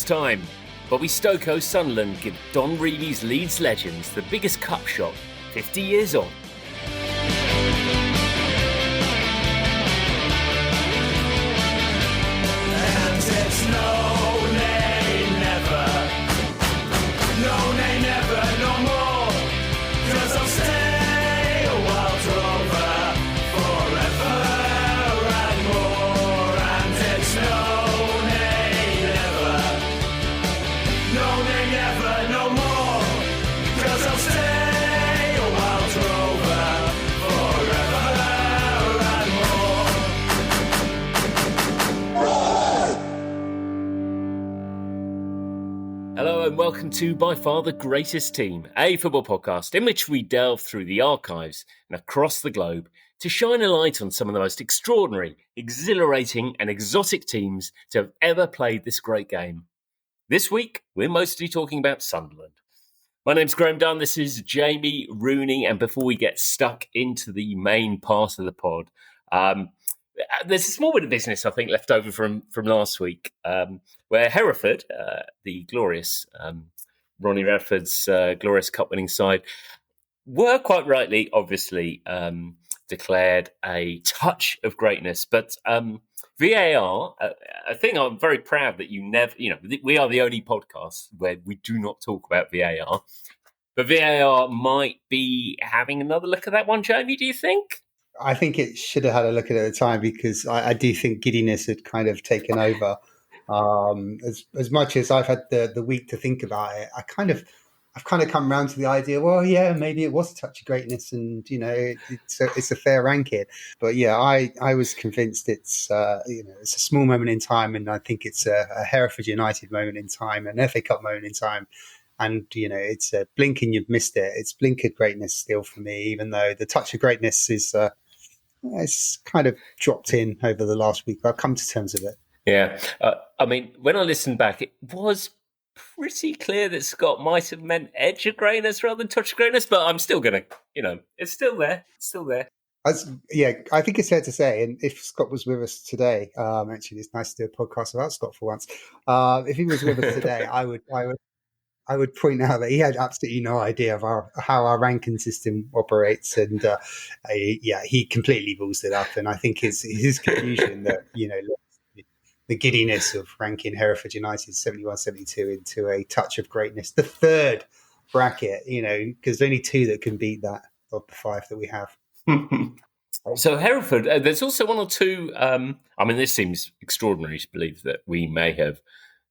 Christmas time. Bobby Stokoe Sunderland give Don Revie's Leeds legends the biggest cup shot 50 years on. And it's no nay never, no nay never, no more, 'cause I'll stay a wild drover forever and more. And it's no nay never, no more, 'cause I'll stay a wild drover forever and more. Hello and welcome to By Far the Greatest Team, a football podcast in which we delve through the archives and across the globe to shine a light on some of the most extraordinary, exhilarating and exotic teams to have ever played this great game. This week, we're mostly talking about Sunderland. My name's Graham Dunn, this is Jamie Rooney, and before we get stuck into the main part of the pod, there's a small bit of business, I think, left over from last week, where Hereford, the glorious Ronnie Radford's glorious cup-winning side, were quite rightly, obviously, declared a touch of greatness. But VAR, I think I'm very proud that we are the only podcast where we do not talk about VAR. But VAR might be having another look at that one, Jamie, do you think? I think it should have had a look at it at the time because I do think giddiness had kind of taken over. As much as I've had the week to think about it, I've kind of come around to the idea. Well, yeah, maybe it was a touch of greatness, and it's a fair ranking. But yeah, I was convinced it's a small moment in time, and I think it's a Hereford United moment in time, an FA Cup moment in time. And, it's a blink and you've missed it. It's blink of greatness still for me, even though the touch of greatness is it's kind of dropped in over the last week. I've come to terms with it. Yeah. When I listened back, it was pretty clear that Scott might have meant edge of greatness rather than touch of greatness, but I'm still going to, it's still there. It's still there. I think it's fair to say, and if Scott was with us today, actually, it's nice to do a podcast about Scott for once. If he was with us today, I would point out that he had absolutely no idea of how our ranking system operates, and he completely balls it up. And I think his confusion that the giddiness of ranking Hereford United 71-72 into a touch of greatness, the third bracket, because there's only two that can beat that of the five that we have. So Hereford, there's also one or two. This seems extraordinary to believe that we may have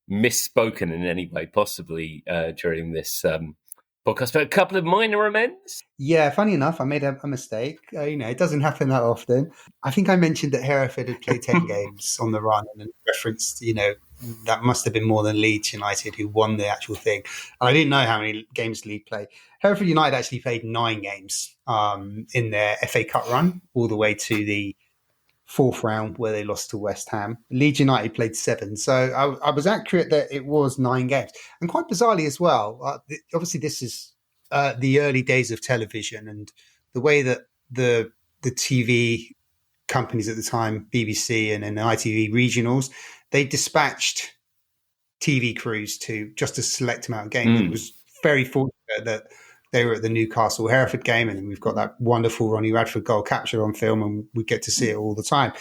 misspoken in any way possibly during this podcast, but a couple of minor amends. Yeah, funny enough, I made a mistake. It doesn't happen that often. I think I mentioned that Hereford had played 10 games on the run, and referenced, that must have been more than Leeds United, who won the actual thing. And I didn't know how many games Leeds played. Hereford United actually played 9 games in their FA Cup run, all the way to the fourth round where they lost to West Ham. Leeds United played 7. So I was accurate that it was 9 games. And quite bizarrely as well, obviously this is the early days of television, and the way that the TV companies at the time, BBC and ITV regionals, they dispatched TV crews to just a select amount of games. It was very fortunate that they were at the Newcastle Hereford game, and we've got that wonderful Ronnie Radford goal captured on film, and we get to see it all the time.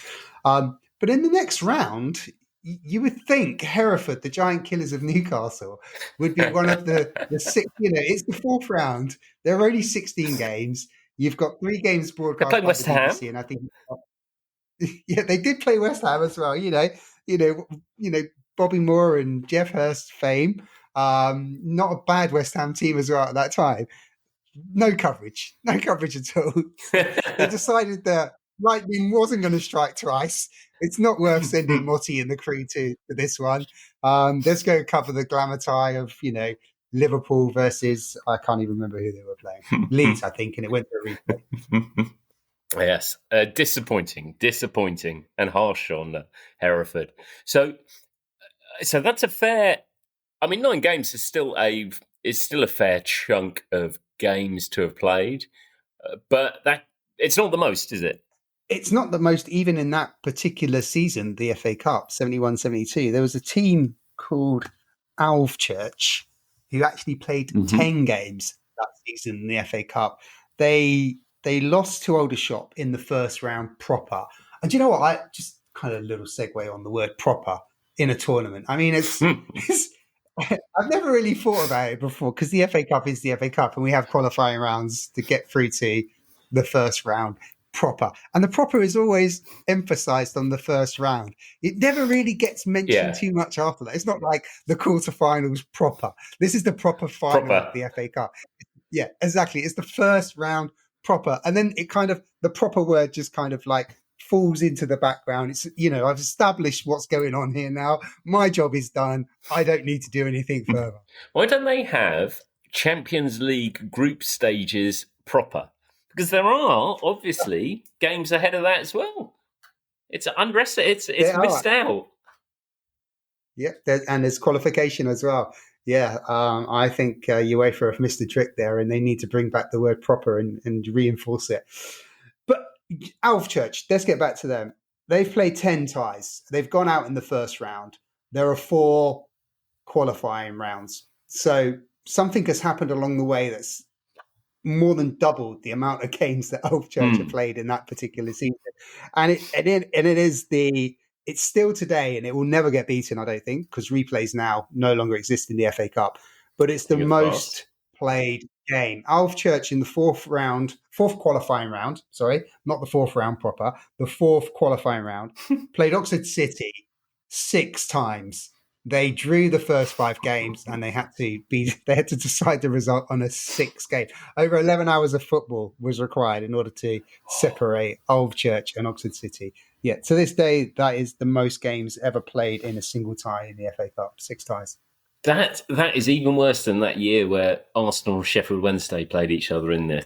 But in the next round, you would think Hereford, the giant killers of Newcastle, would be one of the 6. It's the fourth round. There are only 16 games. You've got 3 games broadcast by West the BBC, Ham, and I think they did play West Ham as well. Bobby Moore and Jeff Hurst fame. Not a bad West Ham team as well at that time. No coverage at all. They decided that lightning wasn't going to strike twice. It's not worth sending Motti and the crew to this one. Let's go cover the glamour tie of Liverpool versus, I can't even remember who they were playing, Leeds, I think, and it went for a replay. Yes, disappointing and harsh on Hereford. So that's a fair. 9 games is still a fair chunk of games to have played, but it's not the most, is it? It's not the most, even in that particular season, the FA Cup, 71-72. There was a team called Alvechurch, who actually played 10 games that season in the FA Cup. They lost to Aldershot in the first round proper. And do you know what? I just kind of a little segue on the word proper in a tournament. I mean, it's I've never really thought about it before because the FA Cup is the FA Cup and we have qualifying rounds to get through to the first round proper. And the proper is always emphasized on the first round. It never really gets mentioned too much after that. It's not like the quarterfinals proper. This is the proper final of the FA Cup. Yeah, exactly. It's the first round proper. And then it kind of, the proper word just kind of like falls into the background. It's, I've established what's going on here now. My job is done. I don't need to do anything further. Why don't they have Champions League group stages proper? Because there are obviously games ahead of that as well. It's unrested. It's missed out. Yeah, and there's qualification as well. Yeah, I think UEFA have missed a trick there, and they need to bring back the word proper and reinforce it. But Alvechurch, let's get back to them. They've played 10 ties. They've gone out in the first round. There are 4 qualifying rounds. So something has happened along the way that's more than doubled the amount of games that Alvechurch have played in that particular season. And it's still today, and it will never get beaten, I don't think, because replays now no longer exist in the FA Cup. But it's the most played game. Alvechurch in the fourth qualifying round, not the fourth round proper, the fourth qualifying round, played Oxford City 6 times. They drew the first 5 games, and they had to decide the result on a 6th game. Over 11 hours of football was required in order to separate Alvechurch and Oxford City. Yeah, to this day, that is the most games ever played in a single tie in the FA Cup, 6 ties. That is even worse than that year where Arsenal and Sheffield Wednesday played each other in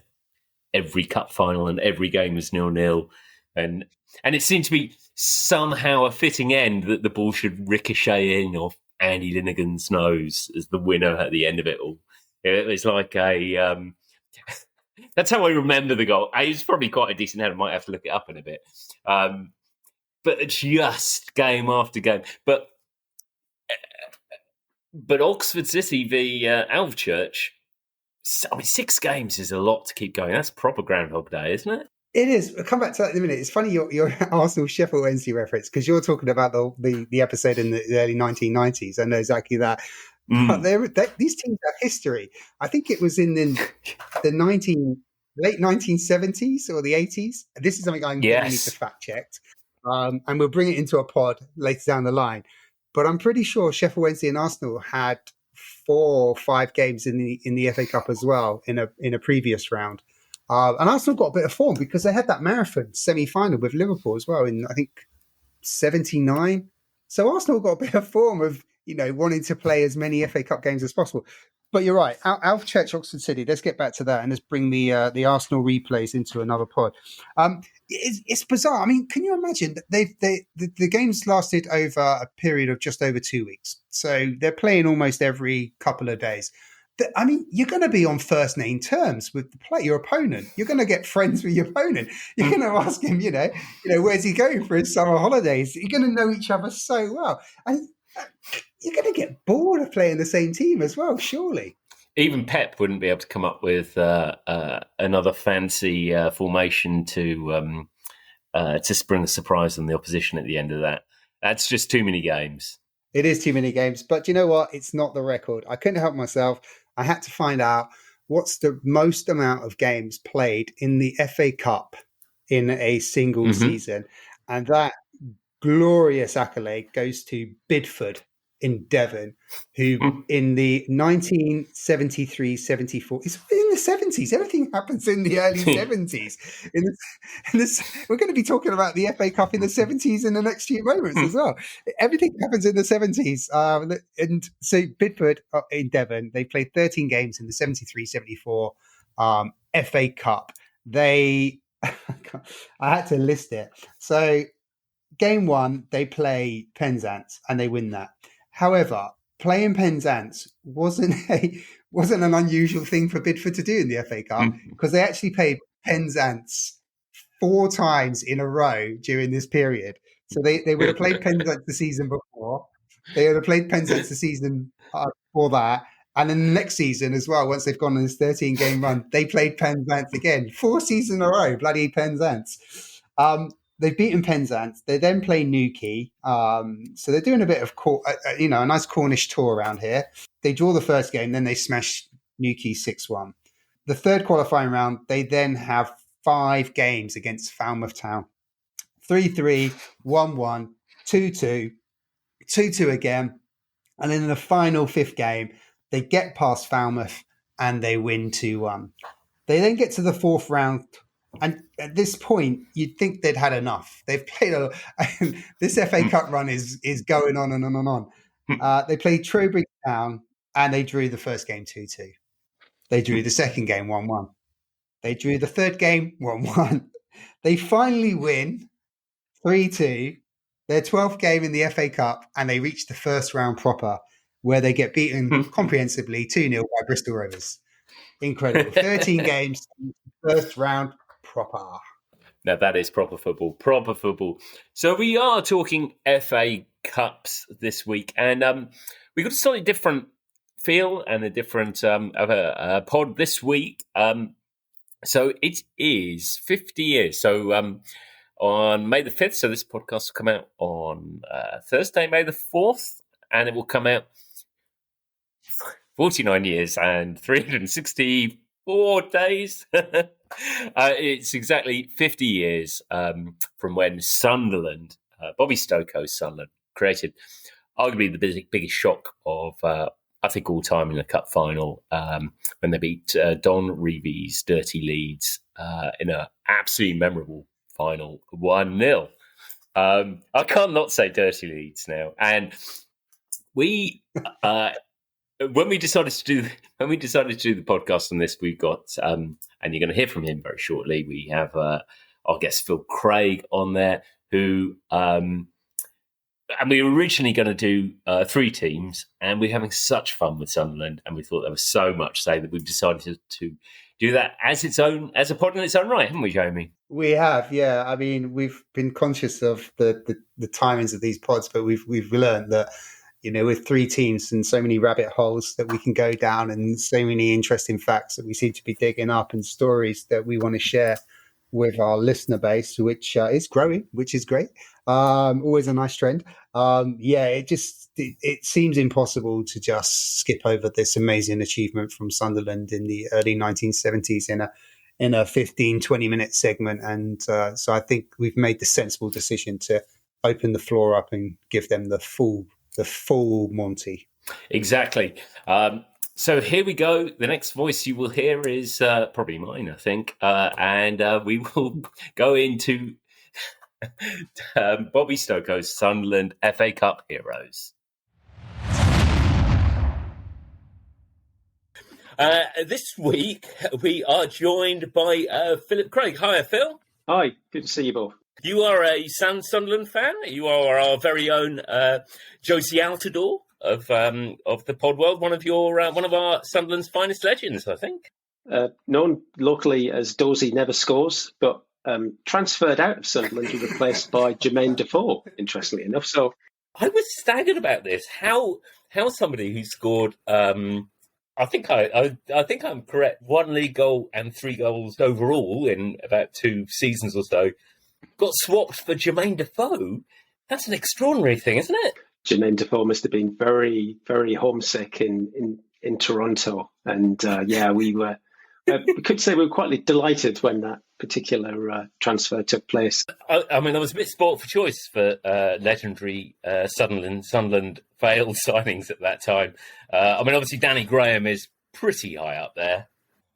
every cup final and every game was 0-0. And it seemed to be somehow a fitting end that the ball should ricochet in off Andy Linnigan's nose as the winner at the end of it all. It was like that's how I remember the goal. It's probably quite a decent head. I might have to look it up in a bit. But just game after game. But Oxford City v Alvechurch, 6 games is a lot to keep going. That's proper Groundhog Day, isn't it? It is. I'll come back to that in a minute. It's funny your Arsenal Sheffield Wednesday reference because you're talking about the episode in the early 1990s. I know exactly that. But these teams have history. I think it was in the late 1970s or the 80s. This is something I'm going to need to fact check. And we'll bring it into a pod later down the line. But I'm pretty sure Sheffield Wednesday and Arsenal had 4 or 5 games in the FA Cup as well in a previous round. And Arsenal got a bit of form because they had that marathon semi-final with Liverpool as well in, I think, 79. So Arsenal got a bit of form of, wanting to play as many FA Cup games as possible. But you're right, Alvechurch, Oxford City, let's get back to that and let's bring the Arsenal replays into another pod. It's bizarre. I mean, can you imagine that the games lasted over a period of just over 2 weeks. So they're playing almost every couple of days. I mean, you're going to be on first name terms with your opponent. You're going to get friends with your opponent. You're going to ask him, where's he going for his summer holidays? You're going to know each other so well. And you're going to get bored of playing the same team as well, surely. Even Pep wouldn't be able to come up with another fancy formation to spring a surprise on the opposition at the end of that. That's just too many games. It is too many games. But you know what? It's not the record. I couldn't help myself. I had to find out what's the most amount of games played in the FA Cup in a single season. And that glorious accolade goes to Bidford in Devon, who in the 1973-74, it's in the 70s. Everything happens in the early 70s. We're going to be talking about the FA Cup in the 70s in the next few moments as well. Everything happens in the 70s. And so Bidford in Devon, they played 13 games in the 73-74 FA Cup. I had to list it. So game 1, they play Penzance and they win that. However, playing Penzance wasn't an unusual thing for Bidford to do in the FA Cup because they actually played Penzance 4 times in a row during this period. So they would have played Penzance the season before. They would have played Penzance the season before that. And then the next season as well, once they've gone on this 13-game run, they played Penzance again. 4 seasons in a row, bloody Penzance. They've beaten Penzance. They then play Newquay. So they're doing a bit of, a nice Cornish tour around here. They draw the first game, then they smash Newquay 6-1. The third qualifying round, they then have 5 games against Falmouth Town. 3-3, 1-1, 2-2, 2-2 again. And then in the final 5th game, they get past Falmouth and they win 2-1. They then get to the 4th round. And at this point, you'd think they'd had enough. They've played this FA Cup run is going on and on and on. They played Trowbridge Town and they drew the first game 2-2. They drew the second game 1-1. They drew the third game 1-1. They finally win 3-2, their 12th game in the FA Cup, and they reach the first round proper, where they get beaten comprehensively 2-0 by Bristol Rovers. Incredible. 13 games, first round proper. Now that is proper football. So we are talking FA Cups this week, and we got a slightly different feel and a different of a pod this week. So it is 50 years. So on May the 5th, so this podcast will come out on Thursday, May the 4th, and it will come out 49 years and 364 days. It's exactly 50 years from when Sunderland, Bobby Stokoe's Sunderland, created arguably the biggest shock of, I think, all time in a cup final when they beat Don Revie's dirty Leeds in an absolutely memorable final 1-0. I can't not say dirty Leeds now. And we, when we decided to do the podcast on this, we've got, and you're going to hear from him very shortly. We have our guest Phil Craig on there, who, and we were originally going to do 3 teams, and we're having such fun with Sunderland, and we thought there was so much to say that we've decided to do that as a pod in its own right, haven't we, Jamie? We have, yeah. I mean, we've been conscious of the timings of these pods, but we've learned that, with 3 teams and so many rabbit holes that we can go down, and so many interesting facts that we seem to be digging up, and stories that we want to share with our listener base, which is growing, which is great. Always a nice trend. It seems impossible to just skip over this amazing achievement from Sunderland in the early 1970s in a 15, 20-minute segment. And so I think we've made the sensible decision to open the floor up and give them the full Monty. Exactly. So here we go. The next voice you will hear is probably mine, I think. And we will go into Bobby Stokoe's Sunderland FA Cup heroes. This week, we are joined by Philip Craig. Hi, Phil. Hi, good to see you both. You are a Sunderland fan. You are our very own Josie Altidore of the pod world. One of our Sunderland's finest legends, I think. Known locally as Dozy Never Scores, but transferred out of Sunderland and replaced by Jermaine Defoe, interestingly enough. So I was staggered about this. How somebody who scored, I think I'm correct, 1 league goal and 3 goals overall in about 2 seasons or so, got swapped for Jermaine Defoe. That's an extraordinary thing, isn't it? Jermaine Defoe must have been very, very homesick in Toronto, and we could say we were quite delighted when that particular transfer took place. I mean, I was a bit sport for choice for legendary Sunderland failed signings at that time. I mean, obviously Danny Graham is pretty high up there.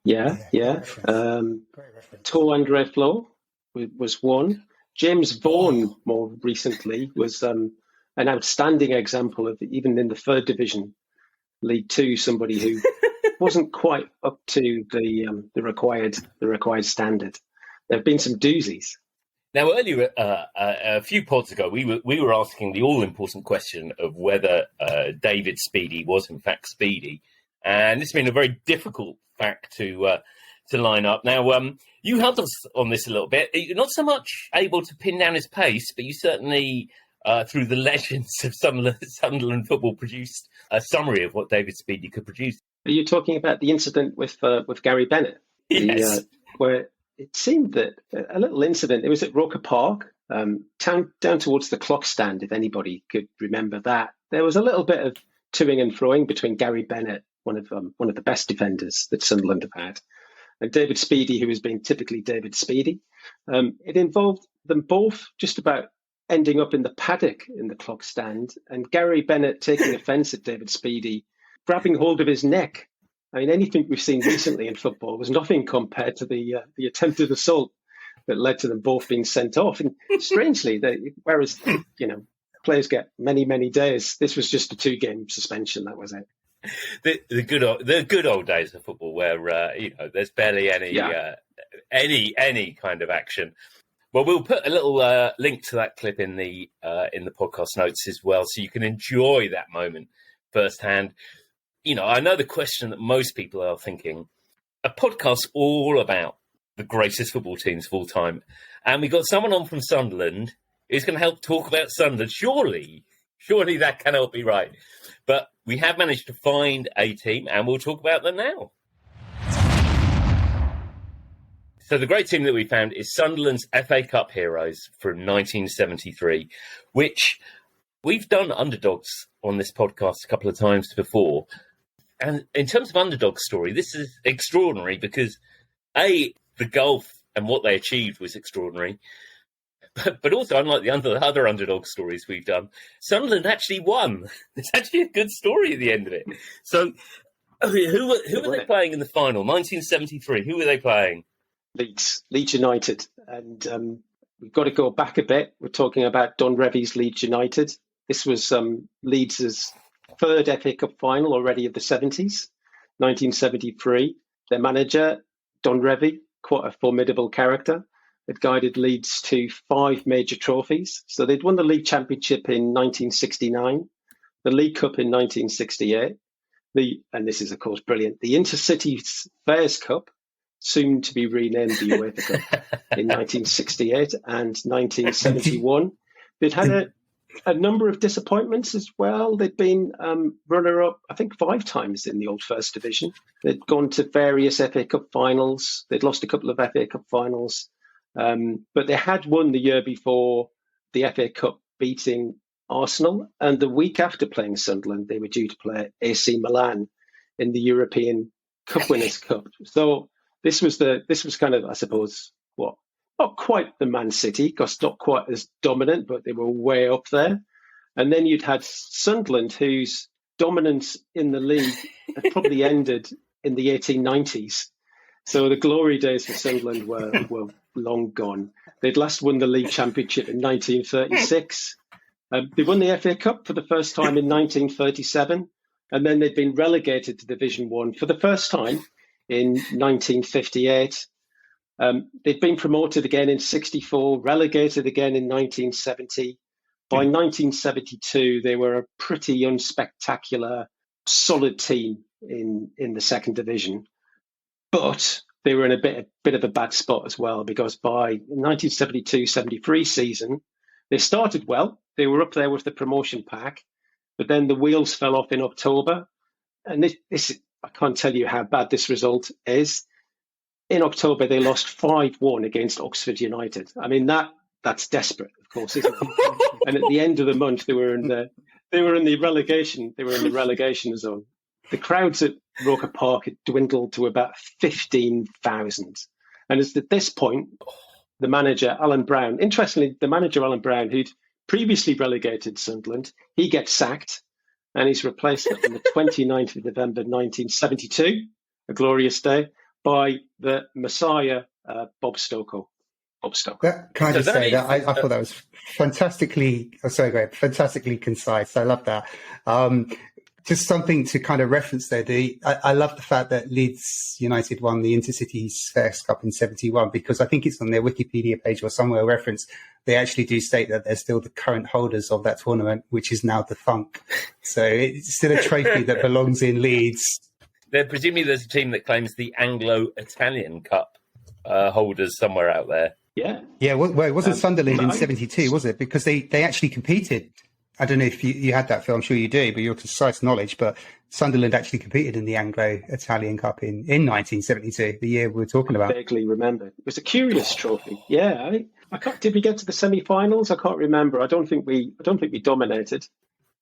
Yeah. Great reference. To Andre Flo was one. James Vaughan, more recently, was an outstanding example of, even in the 3rd Division, League 2, somebody who wasn't quite up to the required standard. There have been some doozies. Now, earlier, a few pods ago, we were asking the all-important question of whether David Speedy was in fact Speedy, and this has been a very difficult fact to line up. Now, you helped us on this a little bit. You're not so much able to pin down his pace, but you certainly through the legends of Sunderland football, produced a summary of what David Speedie could produce. Are you talking about the incident with Gary Bennett? Yes. Where it seemed that a little incident, it was at Roker Park, down towards the clock stand, if anybody could remember that. There was a little bit of toing and froing between Gary Bennett, one of the best defenders that Sunderland have had, and David Speedie, who has been typically David Speedie. It involved them both just about ending up in the paddock in the clock stand, and Gary Bennett taking offence at David Speedie, grabbing hold of his neck. I mean, anything we've seen recently in football was nothing compared to the attempted assault that led to them both being sent off. And strangely, whereas players get many, many days, this was just a 2-game suspension. That was it. The good old days of football, where there's barely any kind of action. Well, we'll put a little link to that clip in the podcast notes as well, so you can enjoy that moment firsthand. I know the question that most people are thinking: a podcast all about the greatest football teams of all time, and we got someone on from Sunderland who's going to help talk about Sunderland. Surely that cannot be right. But we have managed to find a team, and we'll talk about them now. So the great team that we found is Sunderland's FA Cup heroes from 1973, which we've done underdogs on this podcast a couple of times before. And in terms of underdog story, this is extraordinary because, A, the gulf and what they achieved was extraordinary. But also, unlike the other underdog stories we've done, Sunderland actually won. It's actually a good story at the end of it. So who were they playing in the final? 1973, who were they playing? Leeds United. And we've got to go back a bit. We're talking about Don Revie's Leeds United. This was Leeds' third FA Cup final already of the 70s, 1973. Their manager, Don Revie, quite a formidable character, had guided Leeds to 5 major trophies. So they'd won the League Championship in 1969, the League Cup in 1968, and this is, of course, brilliant, the Intercity Fairs Cup, soon to be renamed the UEFA Cup, in 1968 and 1971. They'd had a number of disappointments as well. They'd been runner-up, I think, 5 times in the old First Division. They'd gone to various FA Cup finals. They'd lost a couple of FA Cup finals. But they had won the year before the FA Cup, beating Arsenal. And the week after playing Sunderland, they were due to play AC Milan in the European Cup-Winners' Cup. So this was kind of, I suppose, not quite the Man City, because not quite as dominant, but they were way up there. And then you'd had Sunderland, whose dominance in the league had probably ended in the 1890s. So the glory days for Sunderland were long gone. They'd last won the League Championship in 1936. They won the FA Cup for the first time in 1937. And then they'd been relegated to Division 1 for the first time in 1958. They'd been promoted again in 64, relegated again in 1970. By 1972, they were a pretty unspectacular, solid team in the Second Division. But they were in a bit of a bad spot as well, because by 1972-73 season, they started well. They were up there with the promotion pack, but then the wheels fell off in October. And this I can't tell you how bad this result is. In October, they lost 5-1 against Oxford United. I mean, that's desperate, of course, isn't it? And at the end of the month, they were in the relegation zone. The crowds at Roker Park had dwindled to about 15,000. And it's at this point, the manager, Alan Brown, interestingly, who'd previously relegated Sunderland, he gets sacked, and he's replaced on the 29th of November 1972, a glorious day, by the Messiah, Bob Stokoe. Can I just say that I thought that was fantastically concise. I love that. Just something to kind of reference there. I love the fact that Leeds United won the Intercity Fairs Cup in 71, because I think it's on their Wikipedia page or somewhere referenced. They actually do state that they're still the current holders of that tournament, which is now defunct. So it's still a trophy that belongs in Leeds. Presumably there's a team that claims the Anglo-Italian Cup holders somewhere out there. Yeah. Yeah, well, it wasn't Sunderland in I- 72, was it? Because they actually competed. I don't know if you had that, Phil. I'm sure you do, but your concise knowledge. But Sunderland actually competed in the Anglo-Italian Cup in 1972, the year we were talking about. vaguely remember. It was a curious trophy. Yeah, I can't. Did we get to the semi-finals? I can't remember. I don't think we dominated.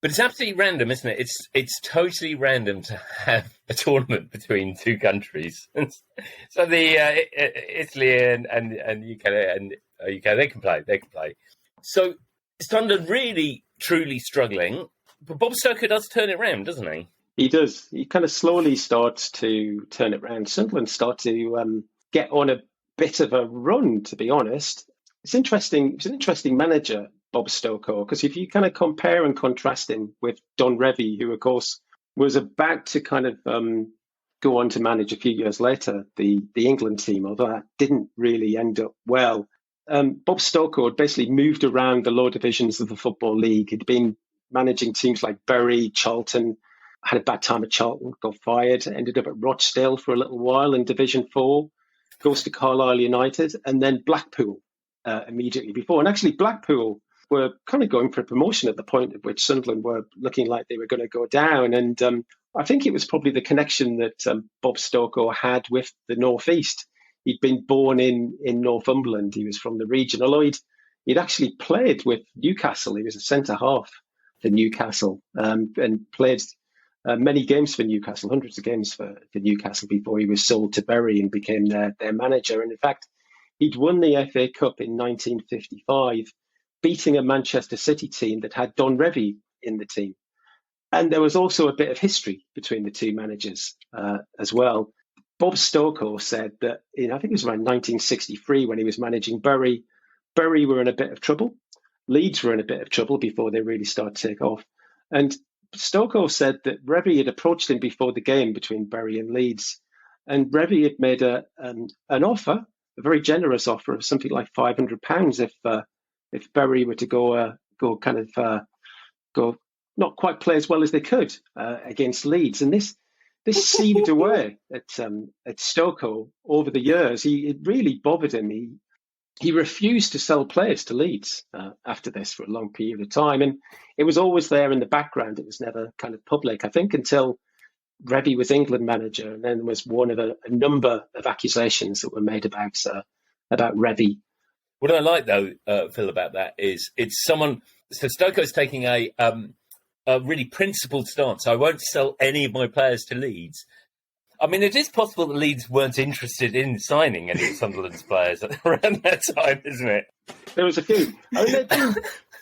But it's absolutely random, isn't it? It's totally random to have a tournament between two countries. So the Italy and UK they can play. So Sunderland really truly struggling, but Bob Stokoe does turn it round, doesn't he? He does. He kind of slowly starts to turn it around. Sunderland start to get on a bit of a run, to be honest. It's interesting. He's an interesting manager, Bob Stokoe, because if you kind of compare and contrast him with Don Revie, who, of course, was about to kind of go on to manage a few years later the England team, although that didn't really end up well. Bob Stokoe had basically moved around the lower divisions of the Football League. He'd been managing teams like Bury, Charlton, had a bad time at Charlton, got fired, ended up at Rochdale for a little while in Division 4, goes to Carlisle United, and then Blackpool immediately before. And actually, Blackpool were kind of going for a promotion at the point at which Sunderland were looking like they were going to go down. And I think it was probably the connection that Bob Stokoe had with the North East. He'd been born in Northumberland. He was from the region, although he'd actually played with Newcastle. He was a centre-half for Newcastle and played many games for Newcastle, hundreds of games for Newcastle before he was sold to Bury and became their manager. And in fact, he'd won the FA Cup in 1955, beating a Manchester City team that had Don Revie in the team. And there was also a bit of history between the two managers as well. Bob Stokoe said that, I think it was around 1963 when he was managing Bury. Bury were in a bit of trouble. Leeds were in a bit of trouble before they really started to take off. And Stokoe said that Revie had approached him before the game between Bury and Leeds. And Revie had made an offer, a very generous offer of something like £500 if Bury were to go not quite play as well as they could against Leeds. And this seeped away at Stokoe over the years. It really bothered him. He refused to sell players to Leeds after this for a long period of time. And it was always there in the background. It was never kind of public, I think, until Revie was England manager, and then was one of a number of accusations that were made about Revie. What I like, though, Phil, about that is it's someone... So Stokoe's taking a really principled stance. I won't sell any of my players to Leeds. I mean, it is possible that Leeds weren't interested in signing any of Sunderland's players around that time, isn't it? There was a few. I mean,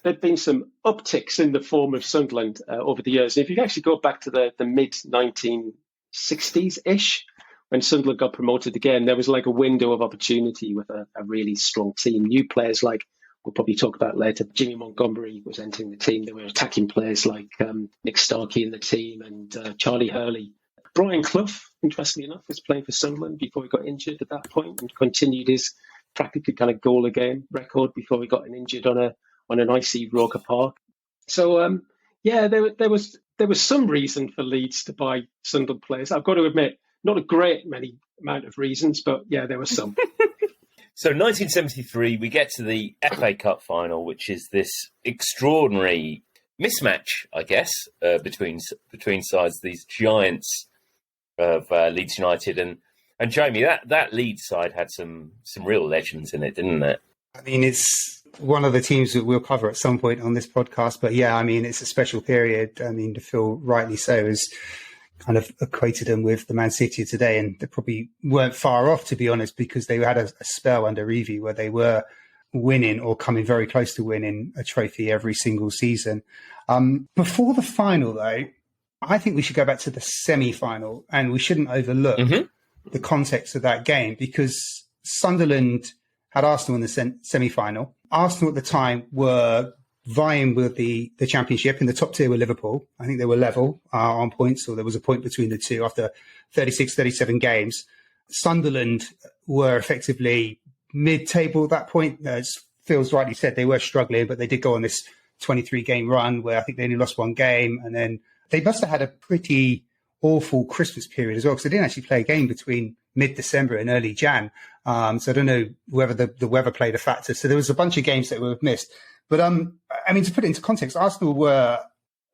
there'd been some upticks in the form of Sunderland over the years. And if you actually go back to the mid-1960s-ish, when Sunderland got promoted again, there was like a window of opportunity with a really strong team. New players like, we'll probably talk about later, Jimmy Montgomery was entering the team. There were attacking players like Nick Starkey in the team and Charlie Hurley. Brian Clough, interestingly enough, was playing for Sunderland before he got injured at that point and continued his practically kind of goal-a-game record before he got injured on an icy Roker Park. So, there was some reason for Leeds to buy Sunderland players. I've got to admit, not a great many amount of reasons, but yeah, there was some. So 1973, we get to the FA Cup final, which is this extraordinary mismatch, I guess, between sides, these giants of Leeds United and Jamie. That Leeds side had some real legends in it, didn't it? I mean, it's one of the teams that we'll cover at some point on this podcast. But yeah, I mean, it's a special period. I mean, to Phil rightly so has kind of equated them with the Man City today, and they probably weren't far off, to be honest, because they had a spell under Revie where they were winning or coming very close to winning a trophy every single season. Before the final, though, I think we should go back to the semi-final, and we shouldn't overlook the context of that game, because Sunderland had Arsenal in the semi-final. Arsenal at the time were vying with the championship. In the top tier were Liverpool. I think they were level on points, or there was a point between the two after 36, 37 games. Sunderland were effectively mid-table at that point. As Phil's rightly said, they were struggling, but they did go on this 23-game run where I think they only lost one game. And then they must have had a pretty awful Christmas period as well, because they didn't actually play a game between mid-December and early Jan. So I don't know whether the weather played a factor. So there was a bunch of games that were missed. But I mean, to put it into context, Arsenal were,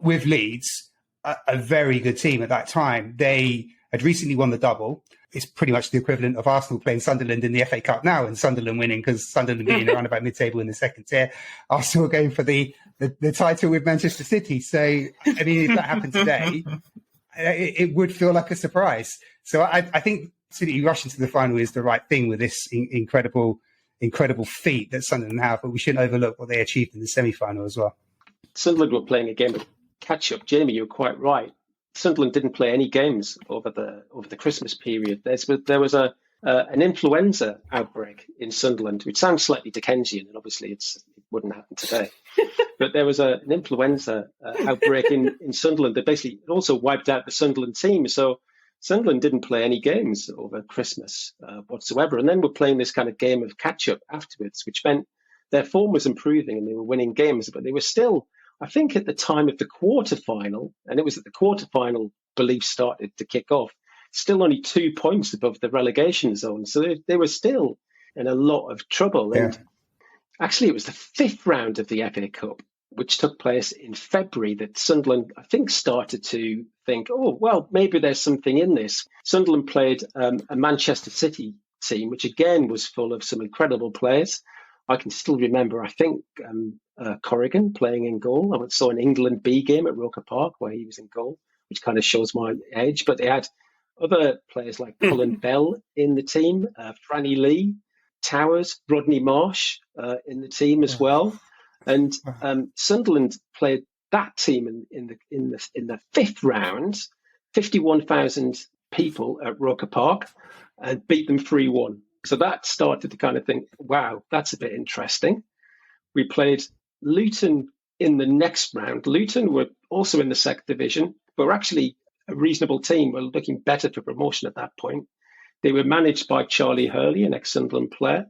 with Leeds, a very good team at that time. They had recently won the double. It's pretty much the equivalent of Arsenal playing Sunderland in the FA Cup now, and Sunderland winning, because Sunderland being around about mid-table in the second tier. Arsenal going for the title with Manchester City. So, I mean, if that happened today, it would feel like a surprise. So I think City rushing to the final is the right thing with this incredible feat that Sunderland have, but we shouldn't overlook what they achieved in the semi-final as well. Sunderland were playing a game of catch-up. Jamie, you're quite right. Sunderland didn't play any games over the Christmas period. There was an influenza outbreak in Sunderland, which sounds slightly Dickensian, and obviously it wouldn't happen today. But there was an influenza outbreak in Sunderland that basically also wiped out the Sunderland team. So Sunderland didn't play any games over Christmas whatsoever, and then were playing this kind of game of catch-up afterwards, which meant their form was improving and they were winning games, but they were still, I think, at the time of the quarterfinal, and it was at the quarterfinal belief started to kick off, still only 2 points above the relegation zone. So they were still in a lot of trouble. Yeah. And actually, it was the fifth round of the FA Cup, which took place in February, that Sunderland, I think, started to think, oh, well, maybe there's something in this. Sunderland played a Manchester City team, which again was full of some incredible players. I can still remember, I think, Corrigan playing in goal. I saw an England B game at Roker Park where he was in goal, which kind of shows my age. But they had other players like Cullen Bell in the team, Franny Lee, Towers, Rodney Marsh in the team as well. And Sunderland played that team in the fifth round, 51,000 people at Roker Park, and beat them 3-1. So that started to kind of think, wow, that's a bit interesting. We played Luton in the next round. Luton were also in the second division, but were actually a reasonable team. Were looking better for promotion at that point. They were managed by Charlie Hurley, an ex-Sunderland player.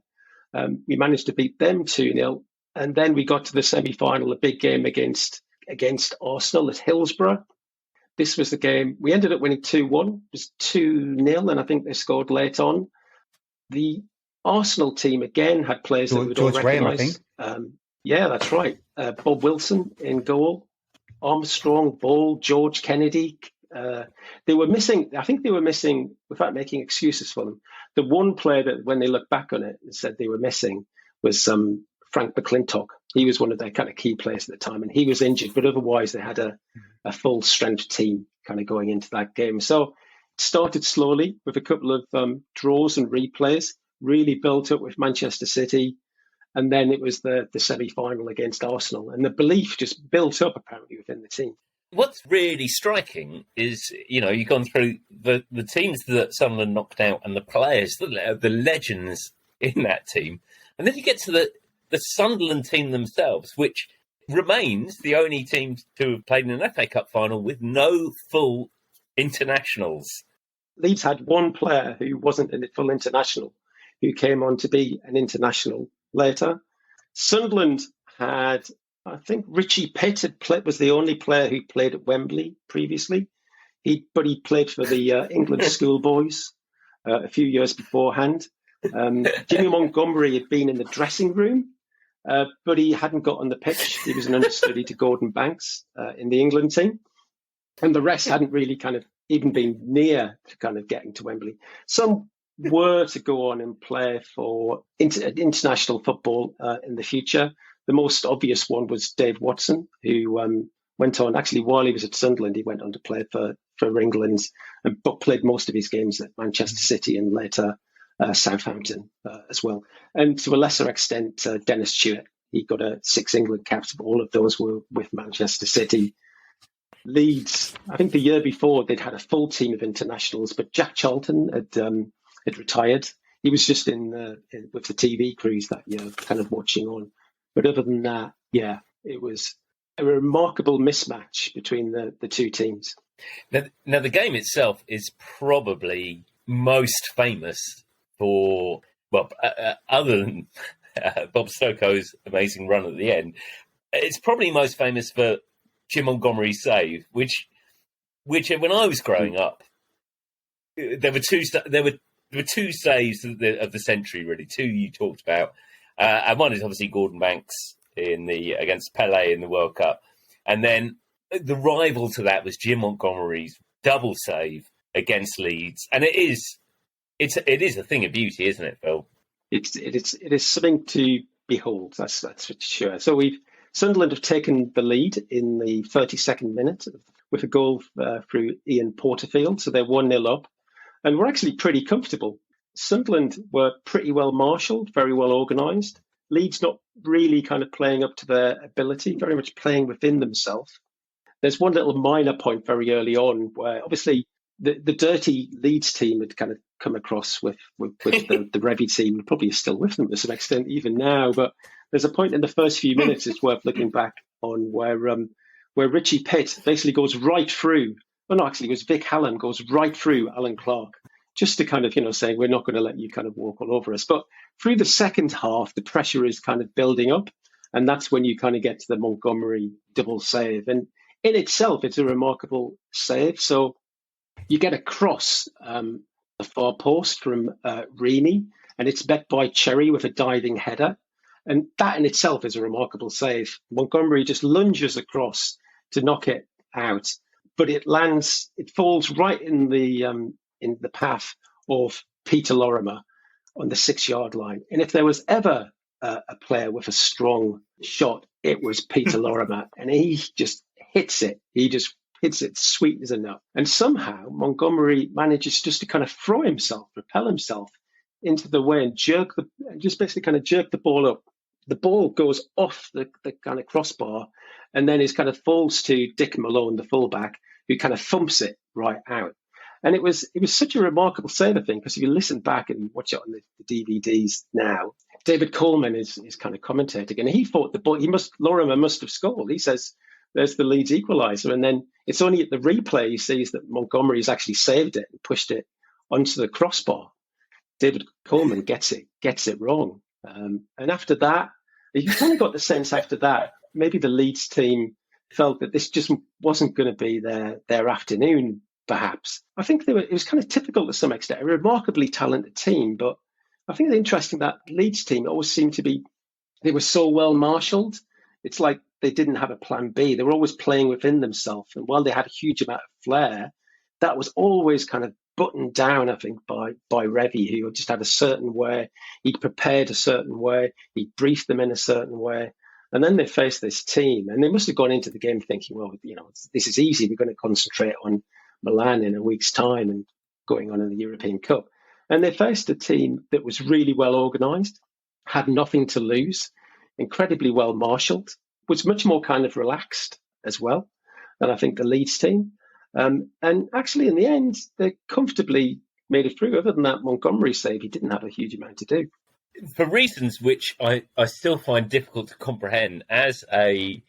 We managed to beat them 2-0. And then we got to the semi-final, a big game against Arsenal at Hillsborough. This was the game. We ended up winning 2-1. It was 2-0, and I think they scored late on. The Arsenal team, again, had players that we would all recognise. Yeah, that's right. Bob Wilson in goal, Armstrong, Ball, George Kennedy. They were missing, without making excuses for them, the one player that when they look back on it and said they were missing was Frank McClintock. He was one of their kind of key players at the time, and he was injured, but otherwise they had a full strength team kind of going into that game. So it started slowly with a couple of draws and replays, really built up with Manchester City, and then it was the semi-final against Arsenal, and the belief just built up apparently within the team. What's really striking is, you've gone through the teams that Sunderland knocked out and the players, the legends in that team, and then you get to the Sunderland team themselves, which remains the only team to have played in an FA Cup final with no full internationals. Leeds had one player who wasn't a full international, who came on to be an international later. Sunderland had, I think, Richie Pitt was the only player who played at Wembley previously. But he played for the England schoolboys a few years beforehand. Jimmy Montgomery had been in the dressing room, but he hadn't got on the pitch. He was an understudy to Gordon Banks in the England team. And the rest hadn't really kind of even been near to kind of getting to Wembley. Some were to go on and play for international football in the future. The most obvious one was Dave Watson, who went on, actually, while he was at Sunderland, he went on to play for England, but played most of his games at Manchester City and later Southampton as well. And to a lesser extent, Dennis Stewart. He got 6 England caps, but all of those were with Manchester City. Leeds, I think the year before, they'd had a full team of internationals, but Jack Charlton had retired. He was just with the TV crews that year, kind of watching on. But other than that, yeah, it was a remarkable mismatch between the two teams. Now, the game itself is probably most famous for, other than Bob Stokoe's amazing run at the end, it's probably most famous for Jim Montgomery's save, which which when I was growing up, there were two saves of the century, really. Two you talked about, and one is obviously Gordon Banks against Pele in the World Cup, and then the rival to that was Jim Montgomery's double save against Leeds, and it is a thing of beauty, isn't it, Phil? It is something to behold. That's for sure. So Sunderland have taken the lead in the 32nd minute with a goal through Ian Porterfield, so they're 1-0 up, and we're actually pretty comfortable. Sunderland were pretty well marshalled, very well organised. Leeds not really kind of playing up to their ability, very much playing within themselves. There's one little minor point very early on where obviously the dirty Leeds team had kind of come across with the Revie team, and probably is still with them to some extent even now. But there's a point in the first few minutes it's worth looking back on where Richie Pitt basically goes right through. Well, no, actually, it was Vic Hallam goes right through Alan Clark, just to kind of, saying we're not going to let you kind of walk all over us. But through the second half, the pressure is kind of building up, and that's when you kind of get to the Montgomery double save. And in itself, it's a remarkable save. So you get a cross the far post from Rooney, and it's met by Cherry with a diving header. And that in itself is a remarkable save. Montgomery just lunges across to knock it out, but it falls right in the path of Peter Lorimer on the 6-yard line. And if there was ever a player with a strong shot, it was Peter Lorimer, and he just hits it. He just hits it sweet as a nut. And somehow Montgomery manages just to kind of propel himself into the way and jerk the ball up. The ball goes off the kind of crossbar and then it kind of falls to Dick Malone, the fullback, who kind of thumps it right out. And it was such a remarkable save, I think, because if you listen back and watch it on the DVDs now, David Coleman is kind of commentating, and he thought Lorimer must have scored. He says, there's the Leeds equaliser. And then it's only at the replay he sees that Montgomery has actually saved it and pushed it onto the crossbar. David Coleman gets it wrong. And after that, you kind of got the sense after that, maybe the Leeds team felt that this just wasn't going to be their afternoon, perhaps. I think it was kind of typical to some extent, a remarkably talented team, but I think it's interesting that Leeds team always seemed to be, they were so well marshalled. It's like they didn't have a plan B. They were always playing within themselves. And while they had a huge amount of flair, that was always kind of buttoned down, I think, by Revie, who just had a certain way. He'd prepared a certain way. He'd briefed them in a certain way. And then they faced this team, and they must have gone into the game thinking, well, this is easy. We're going to concentrate on Milan in a week's time and going on in the European Cup. And they faced a team that was really well organised, had nothing to lose, incredibly well marshalled, was much more kind of relaxed as well than I think the Leeds team. And actually, in the end, they comfortably made it through. Other than that Montgomery save, he didn't have a huge amount to do. For reasons which I still find difficult to comprehend, as an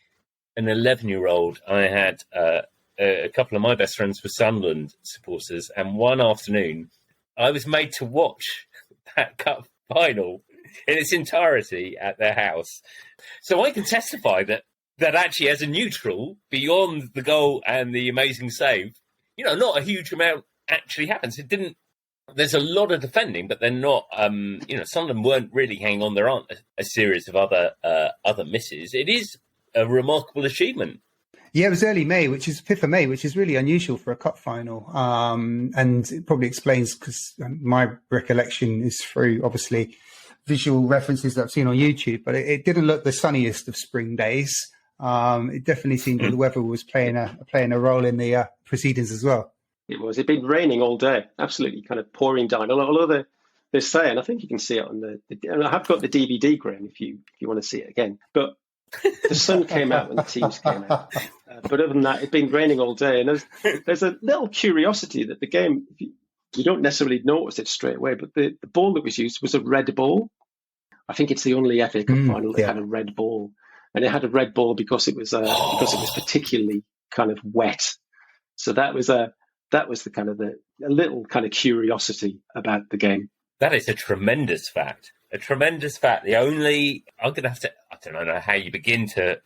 11-year-old, I had a couple of my best friends were Sunderland supporters, and one afternoon I was made to watch that cup final in its entirety at their house. So I can testify that actually, as a neutral, beyond the goal and the amazing save, not a huge amount actually happens. It didn't. There's a lot of defending, but they're not. Sunderland weren't really hanging on. There aren't a series of other misses. It is a remarkable achievement. Yeah, it was early May, 5th of May, which is really unusual for a cup final. And it probably explains, because my recollection is through, obviously, visual references that I've seen on YouTube, but it didn't look the sunniest of spring days. It definitely seemed that the weather was playing a role in the proceedings as well. It was. It'd been raining all day, absolutely kind of pouring down. Although they're saying, I think you can see it on and I have got the DVD, Graham, if you want to see it again. But the sun came out when the teams came out. But other than that, it'd been raining all day. And there's a little curiosity that the game, you don't necessarily notice it straight away, but the ball that was used was a red ball. I think it's the only FA Cup final that had a red ball. And it had a red ball because it was particularly kind of wet. So that was the kind of a little kind of curiosity about the game. That is a tremendous fact. The only, I'm going to have to, don't know how you begin to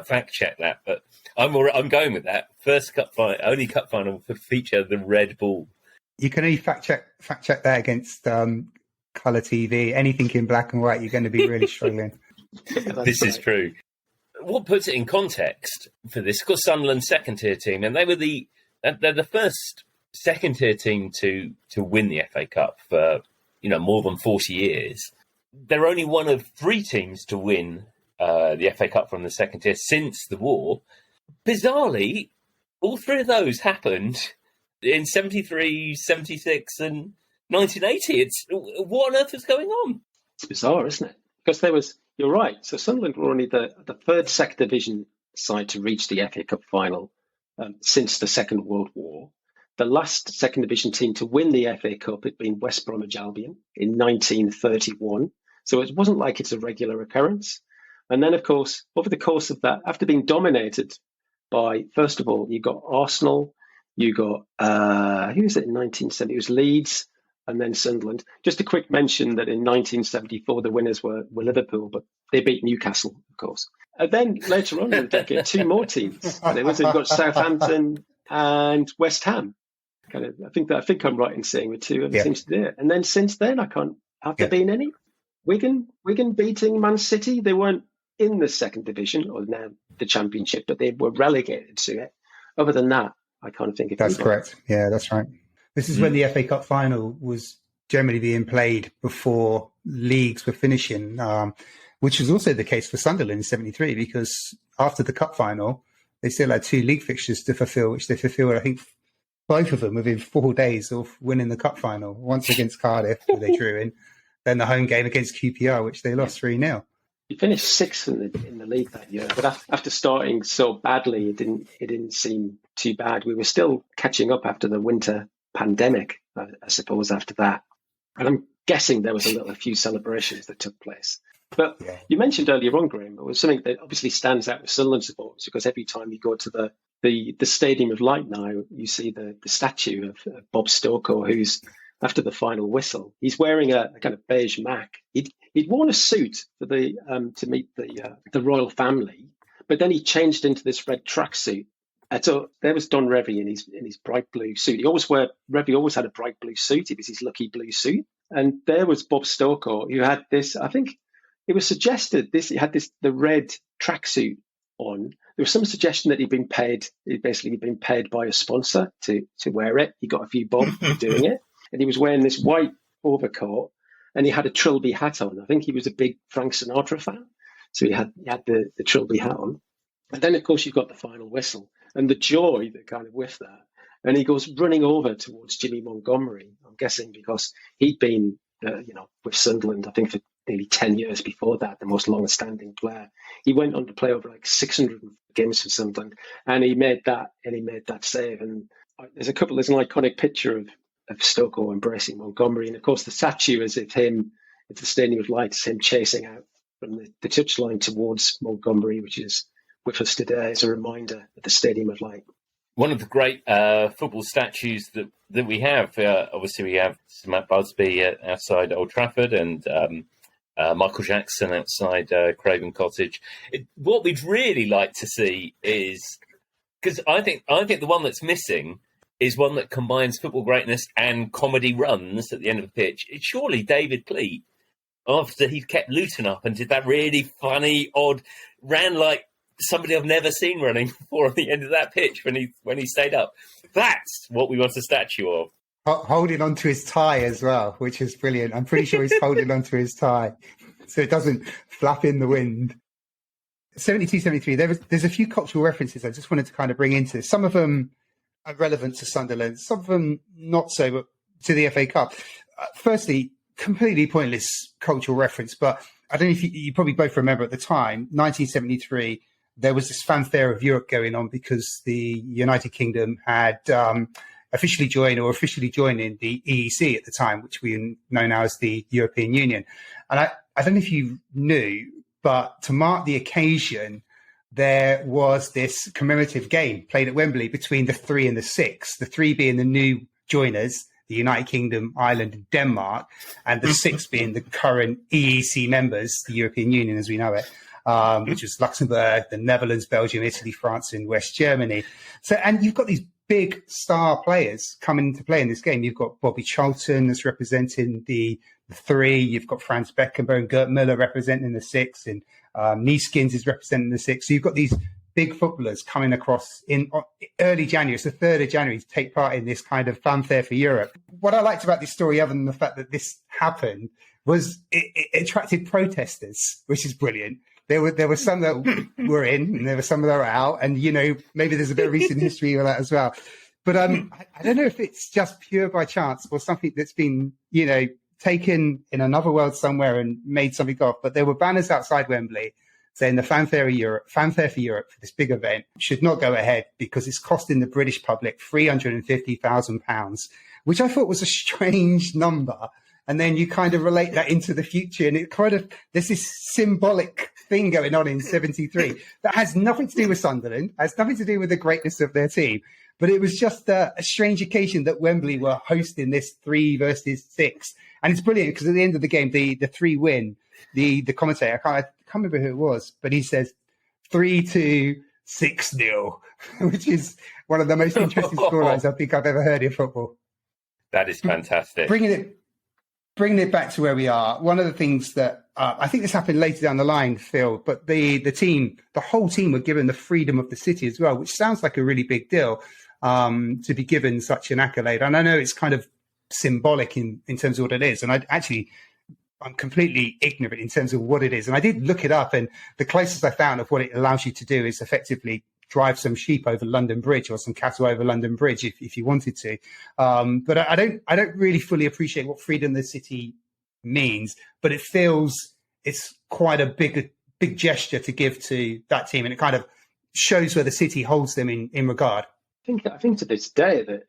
fact check that, but I'm going with that. First only cup final to feature the red ball. You can only fact check that against colour TV. Anything in black and white, you're going to be really struggling. This is true. What puts it in context for this? Of course, Sunderland's second-tier team, and they're the first second-tier team to win the FA Cup for more than 40 years. They're only one of 3 teams to win the FA Cup from the second tier since the war. Bizarrely, all 3 of those happened in 73, 76 and 1980. What on earth is going on? It's bizarre, isn't it? Because you're right, so Sunderland were only the third Second Division side to reach the FA Cup final since the Second World War. The last Second Division team to win the FA Cup had been West Bromwich Albion in 1931. So it wasn't like it's a regular occurrence. And then, of course, over the course of that, after being dominated by, first of all, you got Arsenal, you got, who was it in 1970? It was Leeds and then Sunderland. Just a quick mention that in 1974, the winners were Liverpool, but they beat Newcastle, of course. And then later on in the decade, 2 more teams. You've got Southampton and West Ham. I think I'm right in saying the 2 other teams to do it. And then since then, have there been any? Wigan beating Man City. They weren't in the Second Division or now the Championship, but they were relegated to it. Other than that, I can't think of. That's correct. Yeah, that's right. This is when the FA Cup final was generally being played before leagues were finishing, which was also the case for Sunderland in 73, because after the cup final, they still had 2 league fixtures to fulfil, which they fulfilled, I think, both of them within 4 days of winning the cup final. Once against Cardiff, where they drew in, then the home game against QPR, which they lost 3-0. You finished 6th in the league that year, but after starting so badly, it didn't seem too bad. We were still catching up after the winter pandemic, I suppose, after that. And I'm guessing there was a few celebrations that took place. But you mentioned earlier on, Graham, it was something that obviously stands out with Sunderland supporters, because every time you go to the Stadium of Light now, you see the statue of Bob Stokoe, who's, after the final whistle, he's wearing a kind of beige mac. He'd worn a suit for to meet the royal family, but then he changed into this red tracksuit. So there was Don Revie in his bright blue suit. Revie always had a bright blue suit. It was his lucky blue suit. And there was Bob Stokoe, who had this, I think it was suggested, he had the red tracksuit on. There was some suggestion that he'd been paid by a sponsor to wear it. He got a few bob for doing it. And he was wearing this white overcoat and he had a Trilby hat on. I think he was a big Frank Sinatra fan. So he had the Trilby hat on. And then, of course, you've got the final whistle and the joy that kind of with that. And he goes running over towards Jimmy Montgomery, I'm guessing because he'd been, with Sunderland, I think for nearly 10 years before that, the most long-standing player. He went on to play over like 600 games for Sunderland, and he made that save. And there's an iconic picture of Stokoe embracing Montgomery, and of course the statue is of him. It's the Stadium of Light, him chasing out from the touchline towards Montgomery, which is with us today as a reminder of the Stadium of Light. One of the great football statues that we have, obviously we have Sir Matt Busby outside Old Trafford and Michael Jackson outside Craven Cottage. What we'd really like to see is, because I think the one that's missing is one that combines football greatness and comedy runs at the end of the pitch. It's surely David Pleat, after he kept Luton up and did that really funny, odd, ran like somebody I've never seen running before at the end of that pitch when he stayed up. That's what we want a statue of. Holding onto his tie as well, which is brilliant. I'm pretty sure he's holding onto his tie so it doesn't flap in the wind. 72, 73, there's a few cultural references I just wanted to kind of bring into this. Some of them are relevant to Sunderland, some of them not so, but to the FA Cup. Firstly, completely pointless cultural reference, but I don't know if you probably both remember at the time, 1973, there was this fanfare of Europe going on because the United Kingdom had officially joining the EEC at the time, which we know now as the European Union. And I don't know if you knew, but to mark the occasion, there was this commemorative game played at Wembley between the 3 and the 6, the 3 being the new joiners, the the United Kingdom, Ireland, and Denmark, and the 6 being the current EEC members, the European Union as we know it, which was Luxembourg, the Netherlands, Belgium, Italy, France, and West Germany. So, and you've got these big star players coming into play in this game. You've got Bobby Charlton that's representing the 3. You've got Franz Beckenbauer and Gerd Müller representing the 6, and Neeskens is representing the 6. So you've got these big footballers coming across in early January. It's the 3rd of January to take part in this kind of fanfare for Europe. What I liked about this story, other than the fact that this happened, was it attracted protesters, which is brilliant. There were some that were in, and there were some that are out, and maybe there's a bit of recent history with that as well. But I don't know if it's just pure by chance or something that's been taken in another world somewhere and made something of. But there were banners outside Wembley saying the fanfare for Europe for this big event should not go ahead because it's costing the British public £350,000, which I thought was a strange number. And then you kind of relate that into the future, and it kind of, there's this symbolic thing going on in 73 that has nothing to do with Sunderland, has nothing to do with the greatness of their team. But it was just a strange occasion that Wembley were hosting this 3 versus 6. And it's brilliant because at the end of the game, the 3 win, the commentator, I can't remember who it was, but he says 3-2, 6-0, which is one of the most interesting storylines I think I've ever heard in football. That is fantastic. Bringing it back to where we are, one of the things that I think this happened later down the line, Phil, but the whole team were given the freedom of the city as well, which sounds like a really big deal to be given such an accolade. And I know it's kind of symbolic in terms of what it is. And I'm completely ignorant in terms of what it is. And I did look it up, and the closest I found of what it allows you to do is effectively drive some sheep over London Bridge or some cattle over London Bridge if you wanted to. But I don't really fully appreciate what freedom of the city means, but it feels it's quite a big gesture to give to that team, and it kind of shows where the city holds them in regard. I think to this day that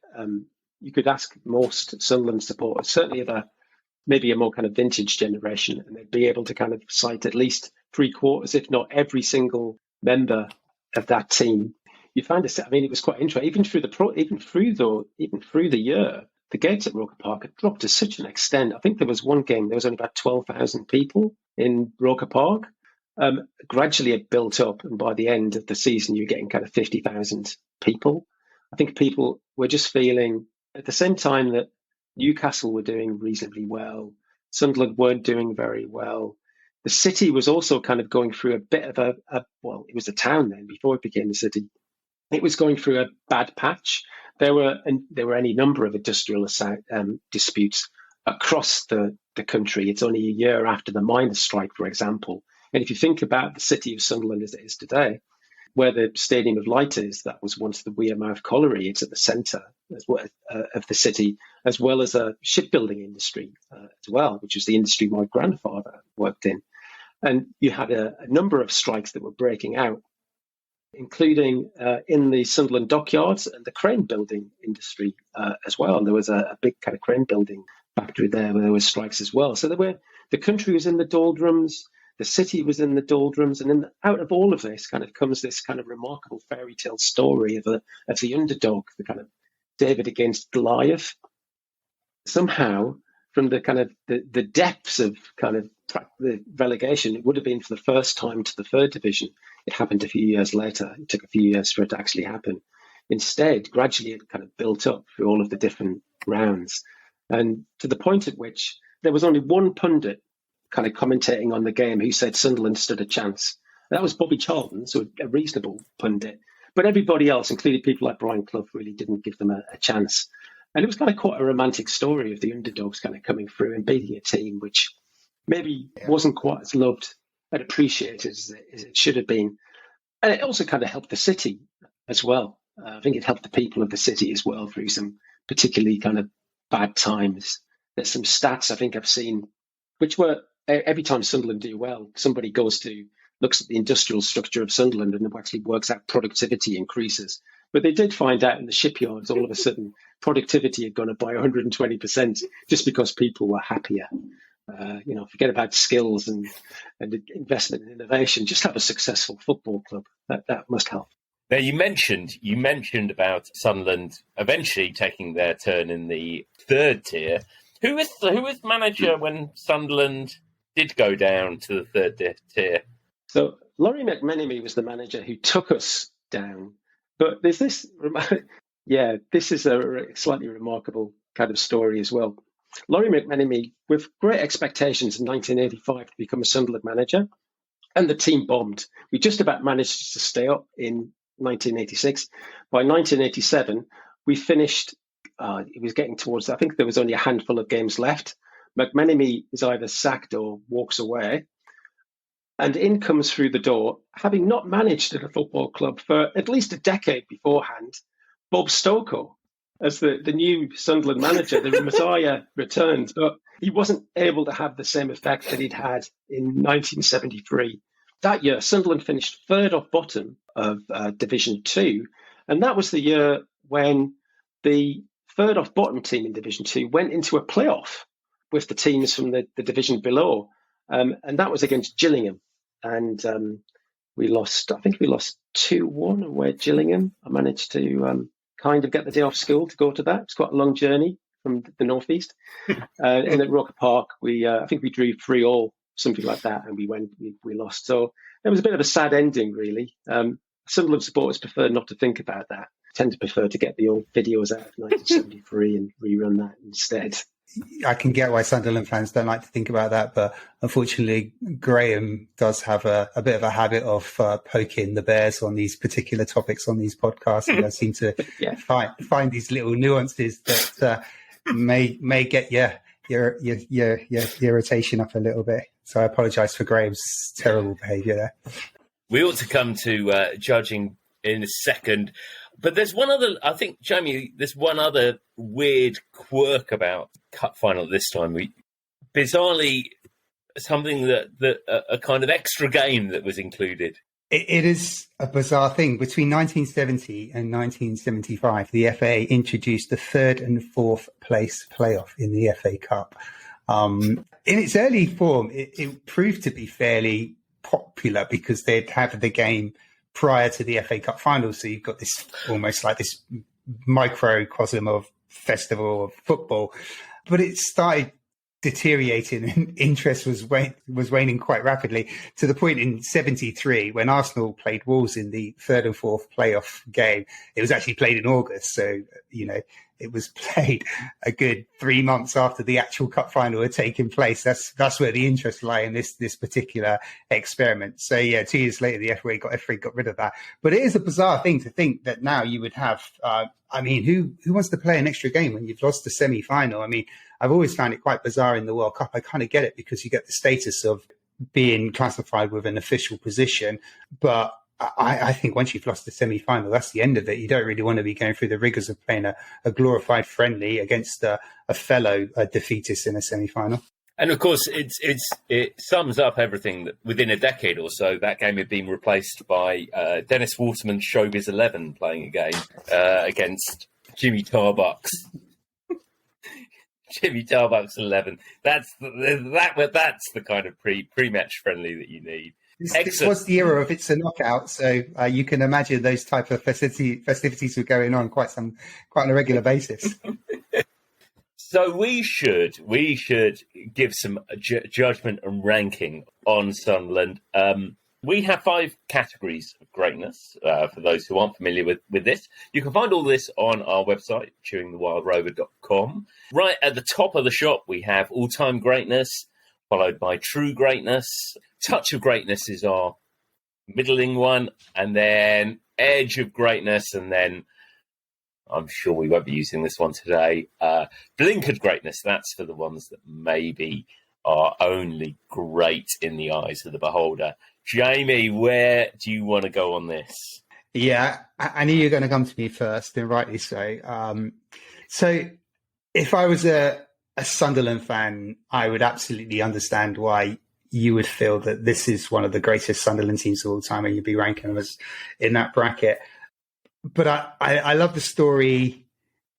you could ask most Sunderland supporters, certainly of maybe a more kind of vintage generation, and they'd be able to kind of cite at least 3/4, if not every single member of that team. You find it. I mean, it was quite interesting. Even through the year, the gates at Roker Park had dropped to such an extent. I think there was one game there was only about 12,000 people in Roker Park. Gradually, it built up, and by the end of the season, you're getting kind of 50,000 people. I think people were just feeling at the same time that Newcastle were doing reasonably well, Sunderland weren't doing very well. The city was also kind of going through a bit of it was a town then before it became a city. It was going through a bad patch. There were any number of industrial disputes across the country. It's only a year after the miners' strike, for example. And if you think about the city of Sunderland as it is today, where the Stadium of Light is, that was once the Wearmouth Colliery. It's at the centre of the city, as well as a shipbuilding industry as well, which was the industry my grandfather worked in. And you had a number of strikes that were breaking out, including in the Sunderland dockyards and the crane building industry as well. And there was a big kind of crane building factory there where there were strikes as well. So the country was in the doldrums, the city was in the doldrums, and then out of all of this kind of comes this kind of remarkable fairy tale story of the underdog, the kind of David against Goliath. Somehow, from the kind of the depths of kind of the relegation, it would have been for the first time to the 3rd division. It happened a few years later. It took a few years for it to actually happen. Instead, gradually it kind of built up through all of the different rounds, and to the point at which there was only one pundit kind of commentating on the game who said Sunderland stood a chance. That was Bobby Charlton, so a reasonable pundit. But everybody else, including people like Brian Clough, really didn't give them a chance. And it was kind of quite a romantic story of the underdogs kind of coming through and beating a team which maybe wasn't quite as loved and appreciated as it should have been. And it also kind of helped the city as well. I think it helped the people of the city as well through some particularly kind of bad times. There's some stats I think I've seen, which were every time Sunderland do well, somebody looks at the industrial structure of Sunderland and actually works out productivity increases. But they did find out in the shipyards, all of a sudden, productivity had gone up by 120% just because people were happier. Forget about skills and investment in innovation. Just have a successful football club. That must help. Now, you mentioned about Sunderland eventually taking their turn in the third tier. Who was manager when Sunderland did go down to the third tier? So Laurie McMenemy was the manager who took us down. But there's this, this is a slightly remarkable kind of story as well. Laurie McMenemy, with great expectations in 1985 to become a Sunderland manager, and the team bombed. We just about managed to stay up in 1986. By 1987, we finished, it was getting towards, I think there was only a handful of games left. McMenemy is either sacked or walks away. And in comes through the door, having not managed at a football club for at least a decade beforehand, Bob Stokoe as the new Sunderland manager. The Messiah returns, but he wasn't able to have the same effect that he'd had in 1973. That year, Sunderland finished third off bottom of Division 2, and that was the year when the third off bottom team in Division 2 went into a playoff with the teams from the division below, and that was against Gillingham. And we lost, I think we lost 2-1 away at Gillingham. I managed to kind of get the day off school to go to that. It's quite a long journey from the northeast. And at Roker Park, I think we drew 3-3, something like that, and we lost. So it was a bit of a sad ending, really. Sunderland supporters prefer not to think about that. Tend to prefer to get the old videos out of 1973 and rerun that instead. I can get why Sunderland fans don't like to think about that, but unfortunately, Graham does have a bit of a habit of poking the bears on these particular topics on these podcasts. And I seem to find these little nuances that may get your irritation up a little bit. So I apologise for Graham's terrible behaviour there. We ought to come to judging in a second. But there's one other, I think, Jamie, there's one other weird quirk about Cup final this time. Bizarrely, something that a kind of extra game that was included. It is a bizarre thing. Between 1970 and 1975, the FA introduced the third and fourth place playoff in the FA Cup. In its early form, it proved to be fairly popular because they'd have the game prior to the FA Cup final. So you've got this almost like this microcosm of festival of football. But it started deteriorating and interest was waning quite rapidly, to the point in 73 when Arsenal played Wolves in the third and fourth playoff game. It was actually played in August. So, it was played a good 3 months after the actual cup final had taken place. That's where the interest lay in this particular experiment. So 2 years later, the FA got rid of that. But it is a bizarre thing to think that now you would have, who wants to play an extra game when you've lost the semi-final? I mean, I've always found it quite bizarre in the World Cup. I kind of get it because you get the status of being classified with an official position. But I think once you've lost the semi-final, that's the end of it. You don't really want to be going through the rigours of playing a glorified friendly against a fellow defeatist in a semi-final. And of course, it sums up everything that within a decade or so, that game had been replaced by Dennis Waterman's Showbiz 11 playing a game against Jimmy Tarbuck's. Jimmy Tarbuck's 11. That's the kind of pre-match friendly that you need. This was the era of it's a knockout, so you can imagine those type of festivities were going on quite on a regular basis. So we should give some judgment and ranking on Sunderland. We have 5 categories of greatness, for those who aren't familiar with this. You can find all this on our website, chewingthewildrover.com. Right at the top of the shop, we have all-time greatness, followed by true greatness. Touch of greatness is our middling one, and then edge of greatness, and then I'm sure we won't be using this one today. Blinkered greatness, that's for the ones that maybe are only great in the eyes of the beholder. Jamie, where do you want to go on this? Yeah, I knew you were going to come to me first, and rightly so. So if I was a Sunderland fan, I would absolutely understand why you would feel that this is one of the greatest Sunderland teams of all time, and you'd be ranking them as in that bracket. But I love the story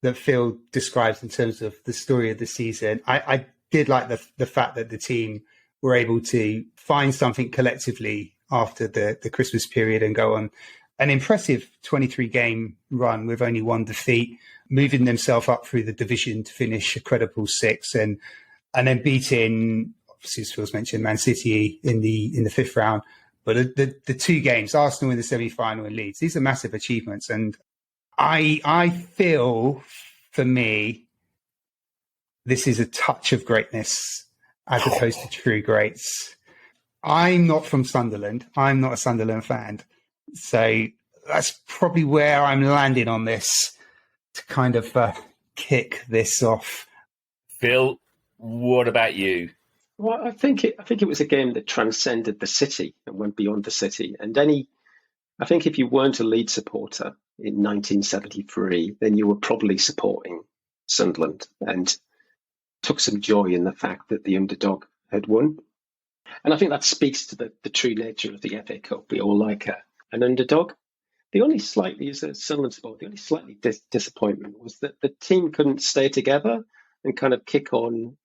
that Phil describes in terms of the story of the season. I did like the fact that the team were able to find something collectively after the Christmas period and go on an impressive 23-game run with only one defeat, moving themselves up through the division to finish a credible 6th, and then beating, obviously, as Phil's mentioned, Man City in the 5th round. But the 2 games, Arsenal in the semi-final and Leeds, these are massive achievements. And I feel, for me, this is a touch of greatness as opposed to true greats. I'm not from Sunderland. I'm not a Sunderland fan. So that's probably where I'm landing on this to kind of kick this off. Phil, what about you? Well, I think it was a game that transcended the city and went beyond the city. And I think if you weren't a Leeds supporter in 1973, then you were probably supporting Sunderland and took some joy in the fact that the underdog had won. And I think that speaks to the true nature of the FA Cup. We all like an underdog. The only slightly, as a Sunderland supporter, the only slightly disappointment was that the team couldn't stay together and kind of kick on.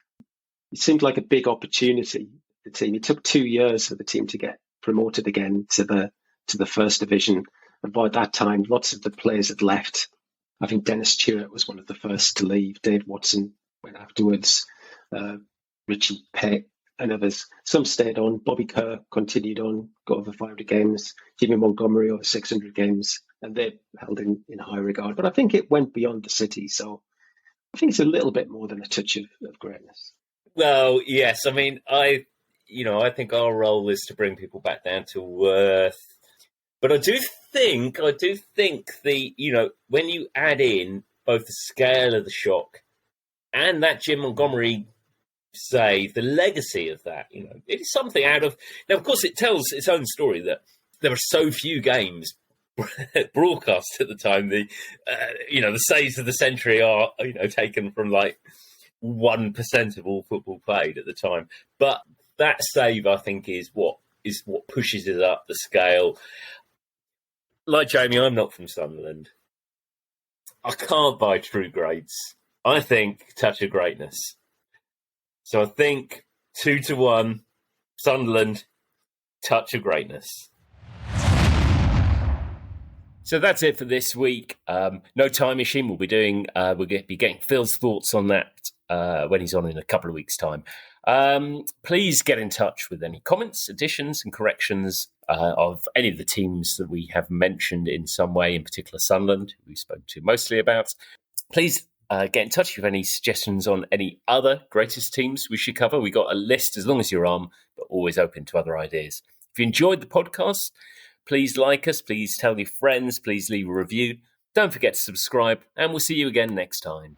It seemed like a big opportunity, the team. It took 2 years for the team to get promoted again to the First Division. And by that time, lots of the players had left. I think Dennis Stewart was one of the first to leave. Dave Watson went afterwards. Richie Peck and others. Some stayed on. Bobby Kerr continued on, got over 500 games. Jimmy Montgomery over 600 games. And they're held in high regard. But I think it went beyond the city. So I think it's a little bit more than a touch of greatness. Well, yes. I mean, I think our role is to bring people back down to earth. But I do think when you add in both the scale of the shock and that Jim Montgomery save, the legacy of that, it is something out of... Now, of course, it tells its own story that there are so few games broadcast at the time. The saves of the century are, taken from like 1% of all football played at the time. But that save, I think, is what pushes it up the scale. Like Jamie, I'm not from Sunderland. I can't buy true greats. I think touch of greatness. So I think 2-1, Sunderland, touch of greatness. So that's it for this week. No Time Machine. We'll be getting Phil's thoughts on that when he's on in a couple of weeks' time. Please get in touch with any comments, additions and corrections of any of the teams that we have mentioned in some way, in particular Sunderland, who we spoke to mostly about. Please get in touch if you have any suggestions on any other greatest teams we should cover. We got a list as long as your arm, but always open to other ideas. If you enjoyed the podcast, please like us, please tell your friends, please leave a review. Don't forget to subscribe, and we'll see you again next time.